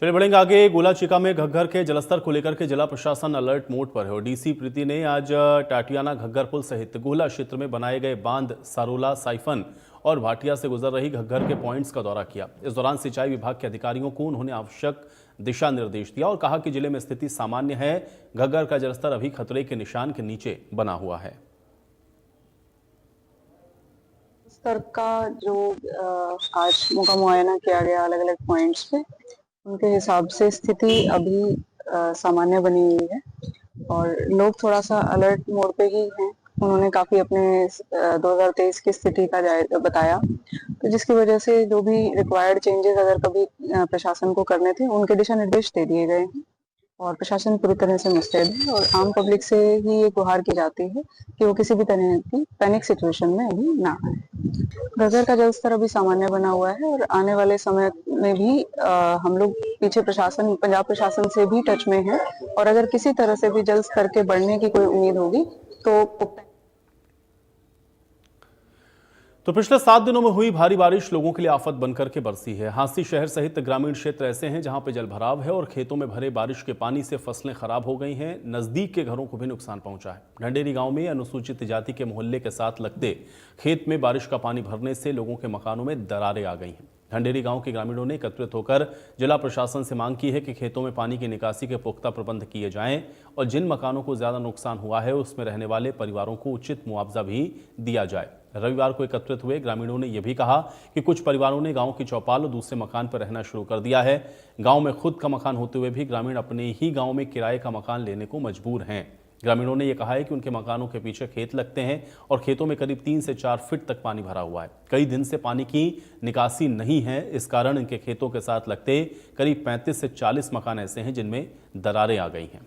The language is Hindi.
चलिए बढ़ेंगे आगे। गोलाचिका में घग्गर के जलस्तर को लेकर के जिला प्रशासन अलर्ट मोड पर है और डीसी प्रीति ने आज टाटियाना घग्गर पुल सहित गोला क्षेत्र में बनाए गए बांध, सारोला, साइफन और भाटिया से गुजर रही घग्गर के पॉइंट्स का दौरा किया। इस दौरान सिंचाई विभाग के अधिकारियों को उन्होंने आवश्यक दिशा निर्देश दिया और कहा कि जिले में स्थिति सामान्य है। घग्गर का जलस्तर अभी खतरे के निशान के नीचे बना हुआ है। स्तर का जो आज मौका मुआयना किया गया अलग अलग पॉइंट्स पे, उनके हिसाब से स्थिति अभी सामान्य बनी हुई है और लोग थोड़ा सा अलर्ट मोड पे ही हैं। उन्होंने काफी अपने 2023 की स्थिति का जायजा बताया, तो जिसकी वजह से जो भी रिक्वायर्ड चेंजेस अगर कभी प्रशासन को करने थे, उनके दिशा निर्देश दे दिए गए हैं और प्रशासन पूरी तरह से मुस्तैद है और आम पब्लिक से ही ये गुहार की जाती है कि वो किसी भी तरह की पैनिक सिचुएशन में अभी ना आए। घग्गर का जलस्तर अभी सामान्य बना हुआ है और आने वाले समय में भी हम लोग पीछे पंजाब प्रशासन से भी टच में हैं और अगर किसी तरह से भी जल स्तर के बढ़ने की कोई उम्मीद होगी तो पिछले 7 दिनों में हुई भारी बारिश लोगों के लिए आफत बनकर के बरसी है। हांसी शहर सहित ग्रामीण क्षेत्र ऐसे हैं जहां पे जलभराव है और खेतों में भरे बारिश के पानी से फसलें खराब हो गई हैं। नजदीक के घरों को भी नुकसान पहुंचा है। ढंडेरी गांव में अनुसूचित जाति के मोहल्ले के साथ लगते खेत में बारिश का पानी भरने से लोगों के मकानों में दरारें आ गई हैं। ढंडेरी गांव के ग्रामीणों ने एकत्रित होकर जिला प्रशासन से मांग की है कि खेतों में पानी की निकासी के पुख्ता प्रबंध किए जाएं और जिन मकानों को ज्यादा नुकसान हुआ है उसमें रहने वाले परिवारों को उचित मुआवजा भी दिया जाए। रविवार को एकत्रित हुए ग्रामीणों ने यह भी कहा कि कुछ परिवारों ने गांव की चौपाल और दूसरे मकान पर रहना शुरू कर दिया है। गांव में खुद का मकान होते हुए भी ग्रामीण अपने ही गांव में किराए का मकान लेने को मजबूर हैं। ग्रामीणों ने यह कहा है कि उनके मकानों के पीछे खेत लगते हैं और खेतों में करीब 3 से 4 फीट तक पानी भरा हुआ है। कई दिन से पानी की निकासी नहीं है। इस कारण इनके खेतों के साथ लगते करीब 35 से 40 मकान ऐसे हैं जिनमें दरारें आ गई हैं।